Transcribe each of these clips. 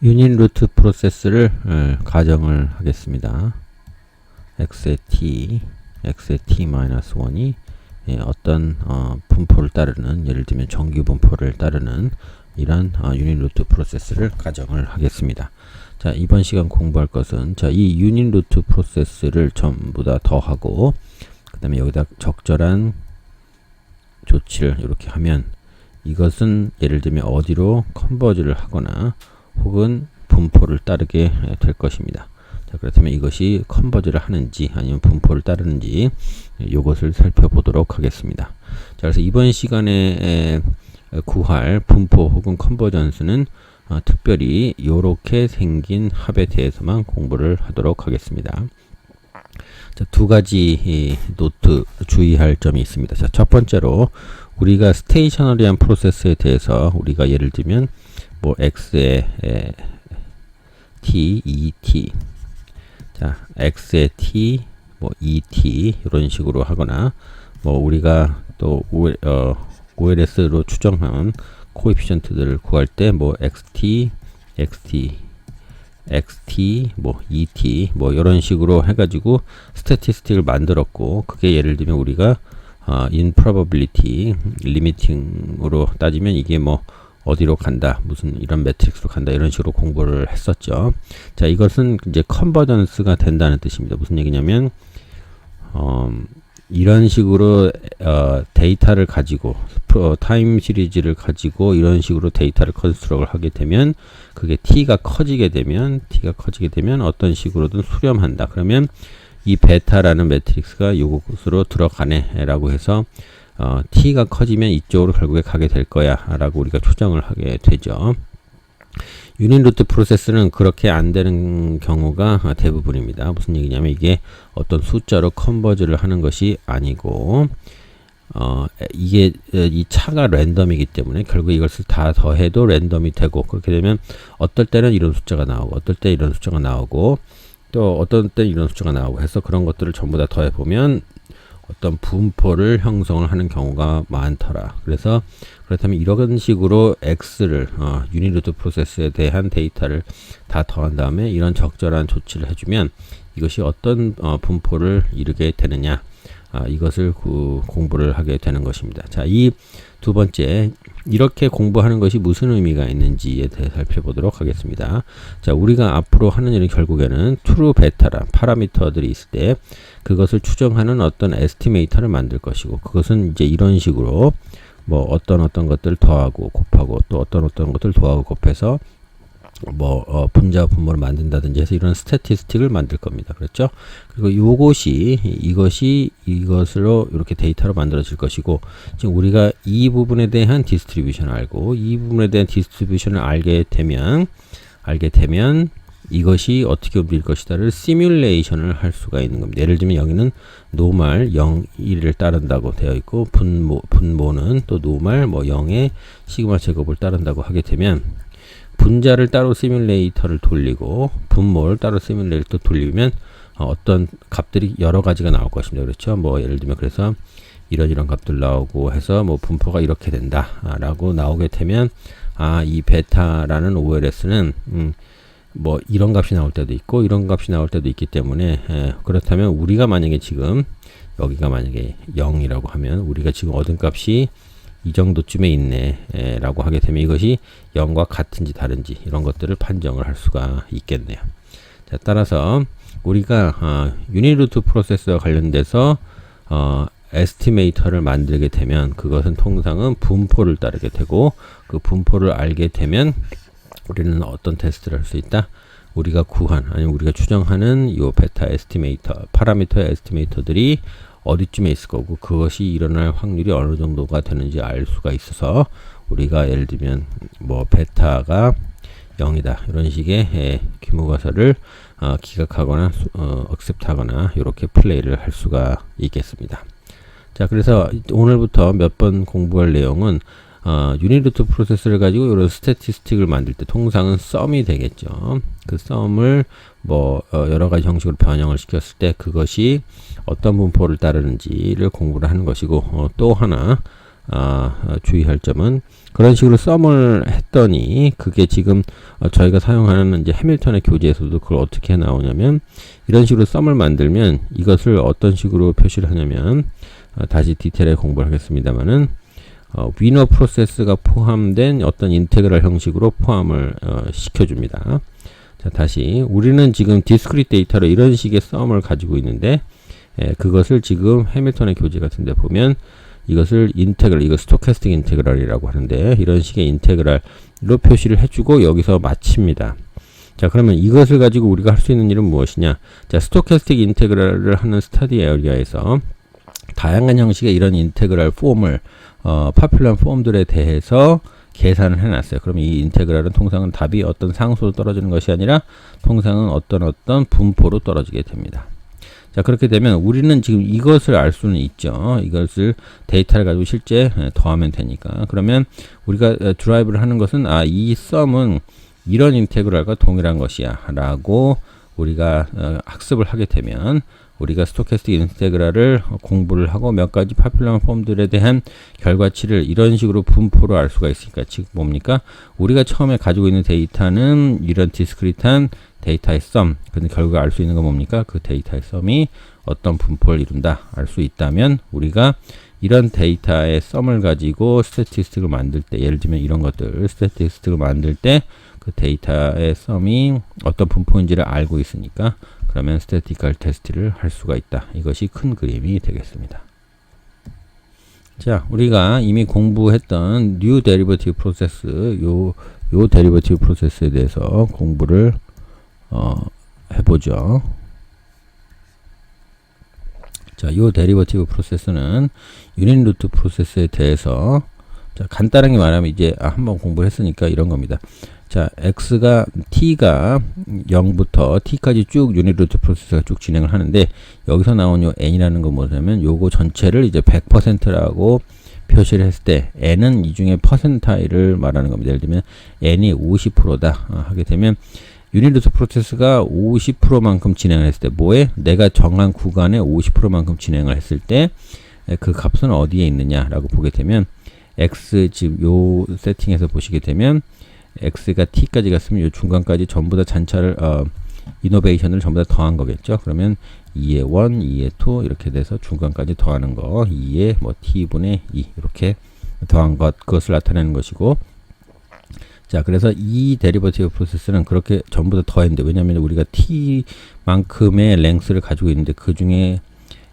유닛 루트 프로세스를 가정을 하겠습니다. x의 t-1이 어떤 분포를 따르는, 예를 들면 정규 분포를 따르는 이런 유닛 루트 프로세스를 가정을 하겠습니다. 자, 이번 시간 공부할 것은 이 유닛 루트 프로세스를 전부 다 더하고 그 다음에 여기다 적절한 조치를 이렇게 하면 이것은 예를 들면 어디로 컨버즈를 하거나 혹은 분포를 따르게 될 것입니다. 자, 그렇다면 이것이 컨버즈를 하는지 아니면 분포를 따르는지 이것을 살펴보도록 하겠습니다. 자, 그래서 이번 시간에 구할 분포 혹은 컨버전스는 특별히 이렇게 생긴 합에 대해서만 공부를 하도록 하겠습니다. 자, 두 가지 노트 주의할 점이 있습니다. 자, 첫 번째로 우리가 스테이셔너리한 프로세스에 대해서 우리가 예를 들면 뭐 x의 t, 2t, 자 x의 t, 뭐 2t 이런 식으로 하거나 뭐 우리가 또 OLS로 추정한 코에피션트들을 구할 때 뭐 xt, 뭐 et 뭐 이런 식으로 해가지고 스태티스틱을 만들었고, 그게 예를 들면 우리가 improbability limiting으로 따지면 이게 뭐 어디로 간다, 무슨 이런 매트릭스로 간다, 이런 식으로 공부를 했었죠. 자, 이것은 이제 컨버전스가 된다는 뜻입니다. 무슨 얘기냐면 이런 식으로 데이터를 가지고 타임 시리즈를 가지고 이런 식으로 데이터를 컨스트럭을 하게 되면 그게 t가 커지게 되면 어떤 식으로든 수렴한다. 그러면 이 베타라는 매트릭스가 이곳으로 들어가네 라고 해서 t가 커지면 이쪽으로 결국에 가게 될 거야 라고 우리가 추정을 하게 되죠. 유닛 루트 프로세스는 그렇게 안 되는 경우가 대부분입니다. 무슨 얘기냐면 이게 어떤 숫자로 컨버즈를 하는 것이 아니고 이게 이 차가 랜덤이기 때문에 결국 이것을 다 더해도 랜덤이 되고, 그렇게 되면 어떨 때는 이런 숫자가 나오고 어떨 때 이런 숫자가 나오고 또 어떤 때 이런 숫자가 나오고 해서 그런 것들을 전부 다 더해 보면 어떤 분포를 형성을 하는 경우가 많더라. 그래서 그렇다면 이런 식으로 x를 유닛 루트 프로세스에 대한 데이터를 다 더한 다음에 이런 적절한 조치를 해주면 이것이 어떤 분포를 이루게 되느냐, 이것을 공부를 하게 되는 것입니다. 자, 이 두 번째, 이렇게 공부하는 것이 무슨 의미가 있는지에 대해 살펴보도록 하겠습니다. 자, 우리가 앞으로 하는 일은 결국에는 트루 베타라 파라미터들이 있을 때 그것을 추정하는 어떤 에스티메이터를 만들 것이고, 그것은 이제 이런 식으로 뭐 어떤 것들을 더하고 곱하고 또 어떤 것들을 더하고 곱해서 뭐 분자와 분모를 만든다든지 해서 이런 스태티스틱을 만들 겁니다. 그렇죠? 그리고 이것으로 이렇게 데이터로 만들어질 것이고, 지금 우리가 이 부분에 대한 디스트리뷰션을 알고 이 부분에 대한 디스트리뷰션을 알게 되면 이것이 어떻게 움직일 것이다를 시뮬레이션을 할 수가 있는 겁니다. 예를 들면 여기는 노멀 0, 1을 따른다고 되어 있고 분모는 또 노멀 뭐 0의 시그마 제곱을 따른다고 하게 되면 분자를 따로 시뮬레이터를 돌리고 분모를 따로 시뮬레이터 돌리면 어떤 값들이 여러 가지가 나올 것입니다. 그렇죠? 뭐 예를 들면 그래서 이런 값들 나오고 해서 뭐 분포가 이렇게 된다 라고 나오게 되면 이 베타라는 OLS는 뭐 이런 값이 나올 때도 있고 이런 값이 나올 때도 있기 때문에 그렇다면 우리가 만약에 지금 여기가 만약에 0이라고 하면 우리가 지금 얻은 값이 이 정도쯤에 있네 라고 하게 되면 이것이 0과 같은지 다른지 이런 것들을 판정을 할 수가 있겠네요. 자, 따라서 우리가 유닛 루트 프로세스와 관련돼서 에스티메이터를 만들게 되면 그것은 통상은 분포를 따르게 되고, 그 분포를 알게 되면 우리는 어떤 테스트를 할 수 있다? 우리가 구한 아니면 우리가 추정하는 이 베타 에스티메이터 파라미터의 에스티메이터들이 어디쯤에 있을 거고 그것이 일어날 확률이 어느 정도가 되는지 알 수가 있어서 우리가 예를 들면 뭐 베타가 0이다 이런 식의 규모가설을 기각하거나 억셉트하거나 이렇게 플레이를 할 수가 있겠습니다. 자, 그래서 오늘부터 몇 번 공부할 내용은 유닛 루트 프로세스를 가지고 이런 스태티스틱을 만들 때 통상은 썸이 되겠죠. 그 썸을 뭐 여러 가지 형식으로 변형을 시켰을 때 그것이 어떤 분포를 따르는지를 공부를 하는 것이고, 또 하나 주의할 점은 그런 식으로 썸을 했더니 그게 지금 저희가 사용하는 이제 해밀턴의 교재에서도 그걸 어떻게 나오냐면 이런 식으로 썸을 만들면 이것을 어떤 식으로 표시를 하냐면 다시 디테일하게 공부를 하겠습니다만은 위너 프로세스가 포함된 어떤 인테그랄 형식으로 포함을 시켜줍니다. 자, 다시 우리는 지금 디스크리트 데이터로 이런 식의 썸을 가지고 있는데 그것을 지금 해밀턴의 교재 같은 데 보면 이것을 인테그랄, 이거 스토캐스틱 인테그랄이라고 하는데 이런 식의 인테그랄로 표시를 해주고 여기서 마칩니다. 자, 그러면 이것을 가지고 우리가 할 수 있는 일은 무엇이냐? 자, 스토캐스틱 인테그랄을 하는 스터디 에어리아에서 다양한 형식의 이런 인테그랄 폼을 파퓰러한 폼들에 대해서 계산을 해놨어요. 그러면 이 인테그랄은 통상은 답이 어떤 상수로 떨어지는 것이 아니라 통상은 어떤 분포로 떨어지게 됩니다. 자, 그렇게 되면 우리는 지금 이것을 알 수는 있죠. 이것을 데이터를 가지고 실제 더하면 되니까. 그러면 우리가 드라이브를 하는 것은 이 썸은 이런 인테그랄과 동일한 것이야 라고 우리가 학습을 하게 되면 우리가 스토캐스틱 인테그랄을 공부를 하고 몇 가지 파퓰러한 폼들에 대한 결과치를 이런 식으로 분포로 알 수가 있으니까 즉 뭡니까? 우리가 처음에 가지고 있는 데이터는 이런 디스크리트한 데이터의 썸. 근데 결국 알 수 있는 건 뭡니까? 그 데이터의 썸이 어떤 분포를 이룬다. 알 수 있다면 우리가 이런 데이터의 썸을 가지고 스태티스틱을 만들 때 예를 들면 이런 것들 스태티스틱을 만들 때 그 데이터의 썸이 어떤 분포인지를 알고 있으니까 그러면 스태티컬 테스트를 할 수가 있다. 이것이 큰 그림이 되겠습니다. 자, 우리가 이미 공부했던 뉴 데리버티브 프로세스 요 데리버티브 프로세스에 대해서 공부를 해보죠. 자, 요 데리버티브 프로세스는 유닛 루트 프로세스에 대해서 자, 간단하게 말하면 이제 한번 공부를 했으니까 이런 겁니다. 자, t가 0부터 t까지 쭉 유닛 루트 프로세스가 쭉 진행을 하는데 여기서 나온 요 n이라는 건 뭐냐면 요거 전체를 이제 100%라고 표시를 했을 때 n은 이 중에 퍼센타일을 말하는 겁니다. 예를 들면 n이 50%다 하게 되면 유닛 루트 프로세스가 50%만큼 진행을 했을 때 뭐에? 내가 정한 구간에 50%만큼 진행을 했을 때 그 값은 어디에 있느냐라고 보게 되면 x 지금 요 세팅에서 보시게 되면 x가 t까지 갔으면 요 중간까지 전부 다 잔차를 이노베이션을 전부 다 더한 거겠죠. 그러면 2의 1, 2의 2 이렇게 돼서 중간까지 더하는 거 2의 뭐 t분의 2 이렇게 더한 것 그것을 나타내는 것이고 자, 그래서 이 데리버티브 프로세스는 그렇게 전부 다 더했는데 왜냐하면 우리가 t만큼의 랭스를 가지고 있는데 그 중에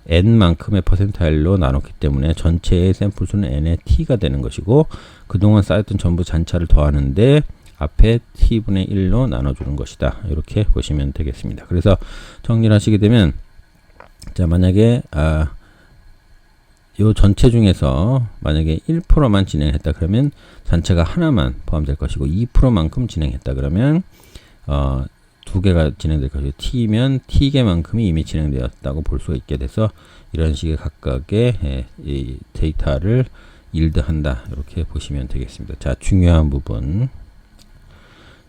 n만큼의 퍼센타일로 나눴기 때문에 전체의 샘플 수는 n의 t가 되는 것이고 그동안 쌓였던 전부 잔차를 더하는데 앞에 t분의 1로 나눠주는 것이다. 이렇게 보시면 되겠습니다. 그래서 정리를 하시게 되면 자, 만약에 요 전체 중에서 만약에 1%만 진행했다 그러면 잔차가 하나만 포함될 것이고 2%만큼 진행했다 그러면 두 개가 진행될 것이고 t면 t개만큼이 이미 진행되었다고 볼 수가 있게 돼서 이런 식의 각각의 이 데이터를 일드한다 이렇게 보시면 되겠습니다. 자, 중요한 부분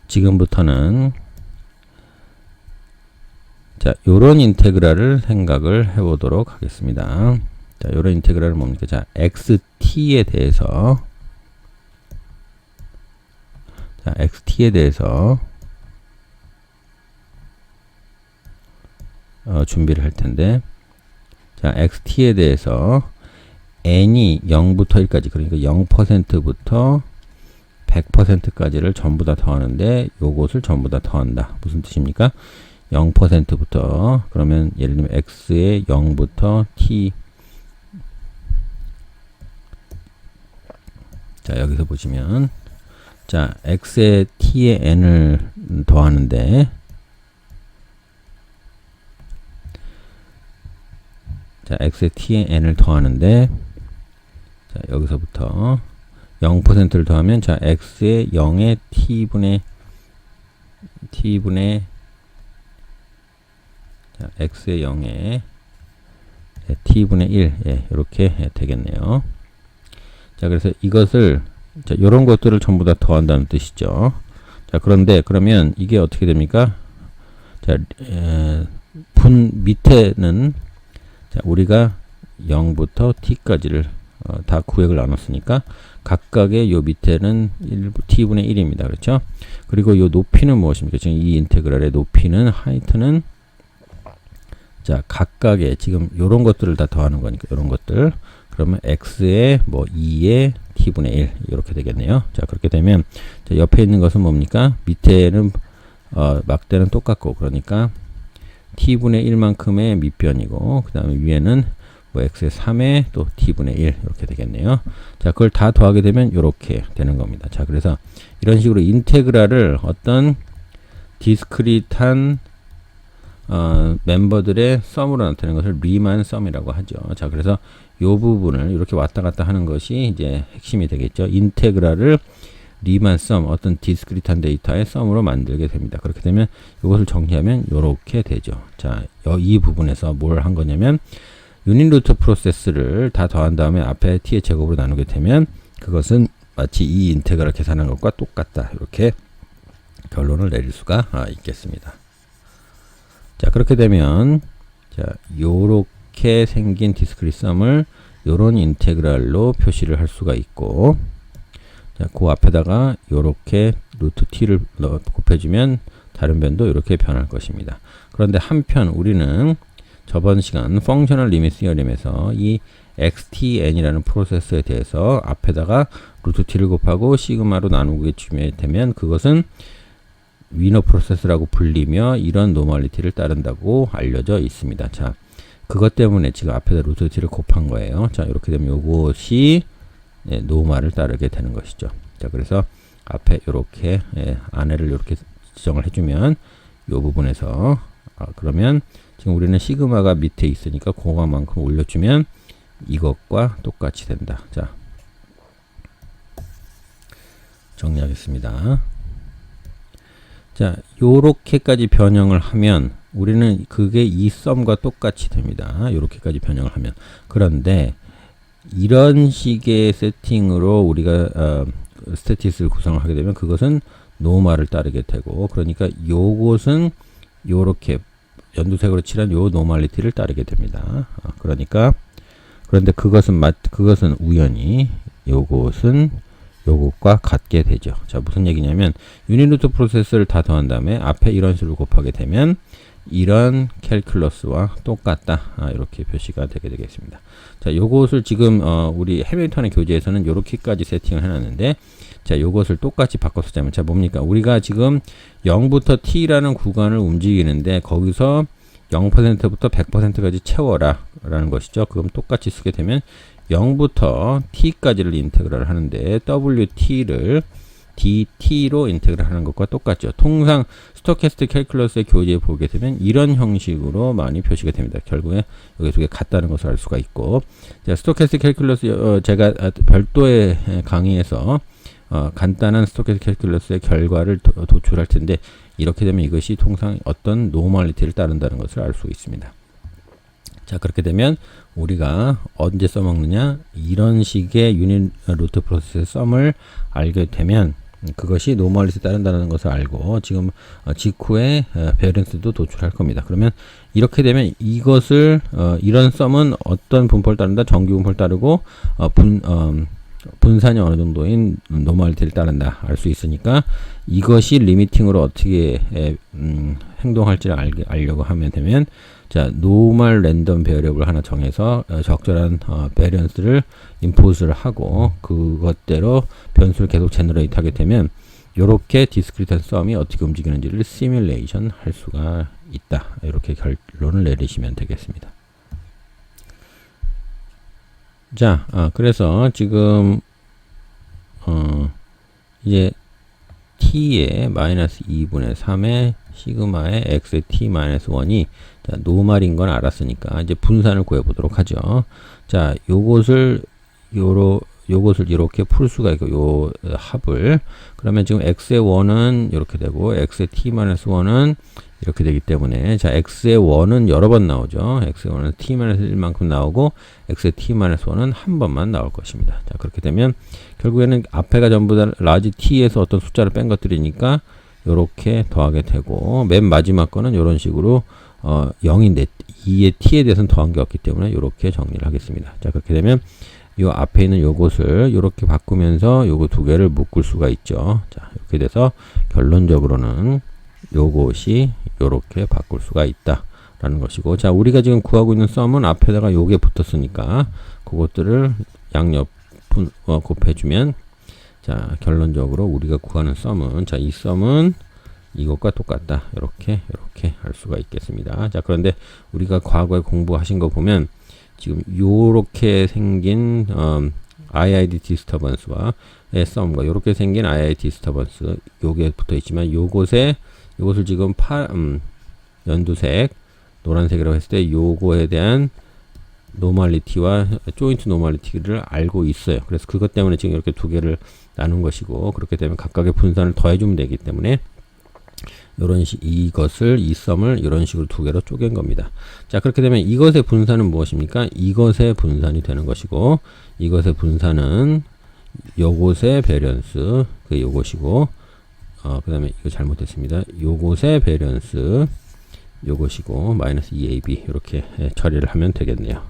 지금부터는 자, 요런 인테그랄을 생각을 해보도록 하겠습니다. 자, 요런 인테그랄은 뭡니까? 자, xt에 대해서 자, xt에 대해서 준비를 할 텐데 자, xt에 대해서 n이 0부터 1까지 그러니까 0%부터 100%까지를 전부 다 더하는데 요것을 전부 다 더한다. 무슨 뜻입니까? 0%부터 그러면 예를 들면 x의 0부터 t 자, 여기서 보시면 자, x의 t의 n을 더하는데 자, x의 t의 n을 더하는데 자, 여기서부터 0%를 더하면 자, x의 0의 t분의 자, x의 0의 t분의 1 예, 이렇게 되겠네요. 자, 그래서 이것을 자, 요런 것들을 전부 다 더한다는 뜻이죠. 자, 그런데 그러면 이게 어떻게 됩니까? 자, 분 밑에는 자, 우리가 0부터 t까지를 다 구획을 나눴으니까 각각의 요 밑에는 t분의 1입니다. 그렇죠? 그리고 요 높이는 무엇입니까? 지금 이 인테그랄의 높이는 하이트는 자 각각의 지금 요런 것들을 다 더하는 거니까 요런 것들 그러면 x의 뭐 2의 t분의 1 이렇게 되겠네요. 자 그렇게 되면 자, 옆에 있는 것은 뭡니까? 밑에는 막대는 똑같고 그러니까 t분의 1만큼의 밑변이고 그 다음에 위에는 뭐 x의 3의 또 t분의 1 이렇게 되겠네요. 자 그걸 다 더하게 되면 이렇게 되는 겁니다. 자 그래서 이런 식으로 인테그랄을 어떤 디스크릿한 멤버들의 썸으로 나타내는 것을 리만 썸이라고 하죠. 자 그래서 이 부분을 이렇게 왔다 갔다 하는 것이 이제 핵심이 되겠죠. 인테그랄을 리만 썸 어떤 디스크릿한 데이터의 썸으로 만들게 됩니다. 그렇게 되면 이것을 정리하면 이렇게 되죠. 자, 이 부분에서 뭘 한 거냐면 유닛 루트 프로세스를 다 더한 다음에 앞에 t의 제곱으로 나누게 되면 그것은 마치 이 인테그랄 계산한 것과 똑같다. 이렇게 결론을 내릴 수가 있겠습니다. 자, 그렇게 되면 자, 요렇게 생긴 디스크릿 썸을 요런 인테그랄로 표시를 할 수가 있고 자, 그 앞에다가 요렇게 루트 t를 곱해주면 다른 변도 이렇게 변할 것입니다. 그런데 한편 우리는 저번 시간 펑셔널 리밋 시어림에서 이 xtn이라는 프로세스에 대해서 앞에다가 루트 t를 곱하고 시그마로 나누게 주면 되면 그것은 위너 프로세스라고 불리며 이런 노멀리티를 따른다고 알려져 있습니다. 자, 그것 때문에 지금 앞에다 루트 t를 곱한 거예요. 자, 이렇게 되면 요것이 노멀을 따르게 되는 것이죠. 자, 그래서 앞에 이렇게 안에를 이렇게 지정을 해주면 이 부분에서 그러면 지금 우리는 시그마가 밑에 있으니까 그거만큼 올려주면 이것과 똑같이 된다. 자, 정리하겠습니다. 자, 요렇게까지 변형을 하면 우리는 그게 이 썸과 똑같이 됩니다. 요렇게까지 변형을 하면. 그런데 이런 식의 세팅으로 우리가 스태티스를 구성을 하게 되면 그것은 노멀을 따르게 되고 그러니까 요것은 요렇게 연두색으로 칠한 요 노멀리티를 따르게 됩니다. 그러니까 그런데 그것은 우연히 요것은 요것과 같게 되죠. 자, 무슨 얘기냐면 유닛 루트 프로세스를 다 더한 다음에 앞에 이런 식으로 곱하게 되면 이런 캘큘러스와 똑같다. 이렇게 표시가 되게 되겠습니다. 자, 요것을 지금 우리 해밀턴의 교재에서는 요렇게까지 세팅을 해놨는데 자, 요것을 똑같이 바꿔 쓰자면 자, 뭡니까? 우리가 지금 0부터 t라는 구간을 움직이는데 거기서 0%부터 100%까지 채워라 라는 것이죠. 그럼 똑같이 쓰게 되면 0부터 t까지를 인테그랄 하는데 wt를 dt로 인테그랄 하는 것과 똑같죠. 통상 스토캐스틱 캘큘러스의 교재에 보게 되면 이런 형식으로 많이 표시가 됩니다. 결국에 여기 두 개 같다는 것을 알 수가 있고 자, 스토캐스틱 캘큘러스 제가 별도의 강의에서 간단한 스토캐스틱 캘큘러스의 결과를 도출할 텐데 이렇게 되면 이것이 통상 어떤 노멀리티를 따른다는 것을 알 수 있습니다. 자, 그렇게 되면 우리가 언제 써먹느냐 이런 식의 유닛 루트 프로세스 썸을 알게 되면 그것이 노멀리티 따른다는 것을 알고 지금 직후에 베어런스도 도출할 겁니다. 그러면 이렇게 되면 이것을 이런 썸은 어떤 분포를 따른다? 정규 분포를 따르고 분산이 어느 정도인 노멀리티를 따른다 알 수 있으니까 이것이 리미팅으로 어떻게 행동할지를 알려고 하면 되면 자, 노멀 랜덤 베어리어블 하나 정해서 적절한 베리언스를 인풋을 하고 그것대로 변수를 계속 제너레이트 하게 되면 이렇게 디스크리트한 썸이 어떻게 움직이는지를 시뮬레이션 할 수가 있다. 이렇게 결론을 내리시면 되겠습니다. 자, 그래서 지금 이제 t의 마이너스 2분의 3의 시그마의 x의 t-1이 자, 노말인 건 알았으니까 이제 분산을 구해 보도록 하죠. 자, 요것을 이렇게 풀 수가 있고 요 합을 그러면 지금 x의 1은 이렇게 되고 x의 t-1은 이렇게 되기 때문에 자, x의 1은 여러 번 나오죠. x의 1은 t-1만큼 나오고 x의 t-1은 한 번만 나올 것입니다. 자, 그렇게 되면 결국에는 앞에가 전부 다 라지 t에서 어떤 숫자를 뺀 것들이니까 요렇게 더하게 되고 맨 마지막 거는 이런 식으로 0인데 2의 t에 대해서는 더한 게 없기 때문에 이렇게 정리를 하겠습니다. 자, 그렇게 되면 요 앞에 있는 요것을 요렇게 바꾸면서 요거 두 개를 묶을 수가 있죠. 자, 이렇게 돼서 결론적으로는 요것이 요렇게 바꿀 수가 있다 라는 것이고, 자, 우리가 지금 구하고 있는 썸은 앞에다가 요게 붙었으니까 그것들을 양옆 곱해주면, 자, 결론적으로 우리가 구하는 썸은, 자, 이 썸은 이것과 똑같다. 이렇게 할 수가 있겠습니다. 자, 그런데 우리가 과거에 공부하신 거 보면 지금 요렇게 생긴 IID 디스터번스와 썸과 요렇게 생긴 IID 디스터번스 요게 붙어 있지만, 요것을 지금 연두색 노란색이라고 했을 때 요거에 대한 노멀리티와 조인트 노멀리티를 알고 있어요. 그래서 그것 때문에 지금 이렇게 두 개를 나눈 것이고, 그렇게 되면 각각의 분산을 더해주면 되기 때문에 이 썸을 이런 식으로 두 개로 쪼갠 겁니다. 자, 그렇게 되면 이것의 분산은 무엇입니까? 이것의 분산이 되는 것이고, 이것의 분산은 요것의 베리언스, 요것이고, 그 다음에 이거 잘못됐습니다. 요것의 베리언스, 요것이고, 마이너스 2ab, 이렇게 처리를 하면 되겠네요.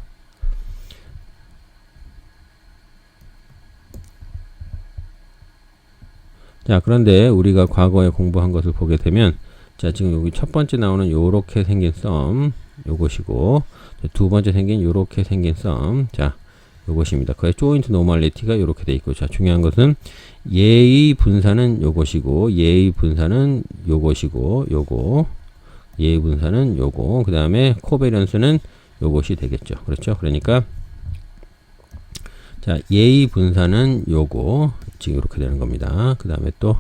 자, 그런데 우리가 과거에 공부한 것을 보게 되면, 자, 지금 여기 첫 번째 나오는 요렇게 생긴 썸, 요것이고, 두 번째 생긴 요렇게 생긴 썸, 자, 요것입니다. 그의 조인트 노멀리티가 요렇게 돼 있고, 자, 중요한 것은 얘의 분산은 요것이고, 얘의 분산은 요것이고, 얘의 분산은 요거, 그 다음에 코베리언스는 요것이 되겠죠. 그렇죠? 그러니까, 자, 얘의 분산은 요거, 지금 이렇게 되는 겁니다. 그 다음에 또,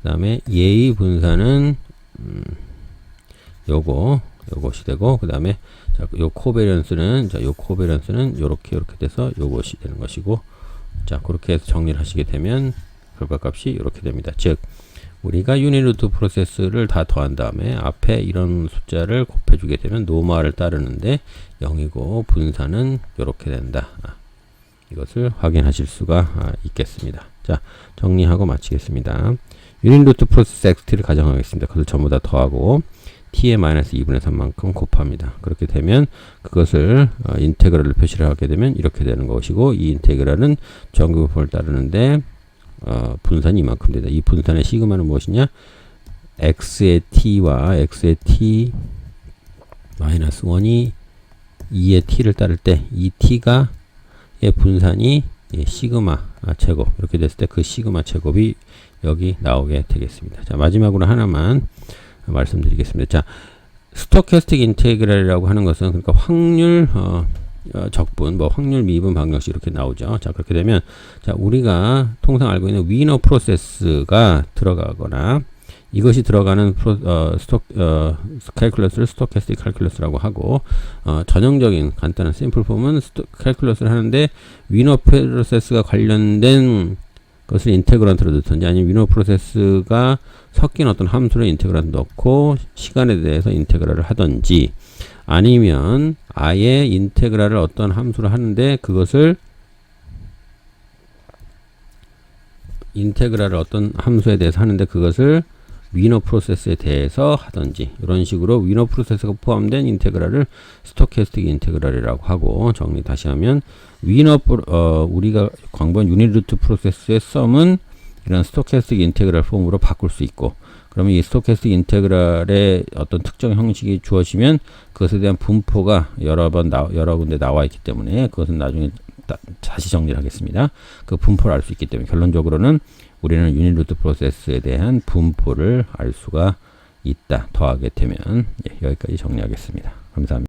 그 다음에 얘의 분산은 요것이 되고, 그 다음에 자, 요 코베리언스는, 자, 요 코베리언스는 요렇게 돼서 요것이 되는 것이고, 자, 그렇게 해서 정리를 하시게 되면 결과값이 이렇게 됩니다. 즉, 우리가 유니루트 프로세스를 다 더한 다음에 앞에 이런 숫자를 곱해주게 되면 노멀을 따르는데 0이고 분산은 이렇게 된다. 이것을 확인하실 수가 있겠습니다. 자, 정리하고 마치겠습니다. 유니루트 프로세스 xt를 가정하겠습니다. 그것을 전부 다 더하고 t의 마이너스 2분의 3만큼 곱합니다. 그렇게 되면 그것을 인테그랄을 표시를 하게 되면 이렇게 되는 것이고, 이 인테그랄은 정규분포를 따르는데 분산이 이만큼 된다. 이 분산의 시그마는 무엇이냐? x의 t와 x의 t 마이너스 1이 2의 t를 따를 때 이 t가 의 분산이 시그마 제곱, 이렇게 됐을 때 그 시그마 제곱이 여기 나오게 되겠습니다. 자, 마지막으로 하나만 말씀드리겠습니다. 자, 스토캐스틱 인테그랄이라고 하는 것은, 그러니까 확률 적분, 확률 미분 방정식 이렇게 나오죠. 자, 그렇게 되면, 자, 우리가 통상 알고 있는 위너 프로세스가 들어가거나 이것이 들어가는 칼큘러스를 스토캐스틱 칼큘러스라고 하고, 전형적인 간단한 심플 폼은 칼큘러스를 하는데 위너 프로세스가 관련된 것을 인테그란트로 넣든지, 아니면 위너 프로세스가 섞인 어떤 함수를 인테그란트 넣고 시간에 대해서 인테그랄을 하든지, 아니면 아예 인테그랄을 어떤 함수를 하는데 그것을 인테그랄을 어떤 함수에 대해서 하는데 그것을 위너 프로세스에 대해서 하든지, 이런 식으로 위너 프로세스가 포함된 인테그랄을 스토캐스틱 인테그랄이라고 하고, 정리 다시 하면 우리가 광번 유니루트 프로세스의 썸은 이런 스토캐스틱 인테그랄 폼으로 바꿀 수 있고, 그러면 이 스토캐스틱 인테그랄의 어떤 특정 형식이 주어지면 그것에 대한 분포가 여러 군데 나와 있기 때문에, 그것은 나중에 다시 정리를 하겠습니다. 그 분포를 알 수 있기 때문에 결론적으로는 우리는 유니루트 프로세스에 대한 분포를 알 수가 있다. 더하게 되면. 여기까지 정리하겠습니다. 감사합니다.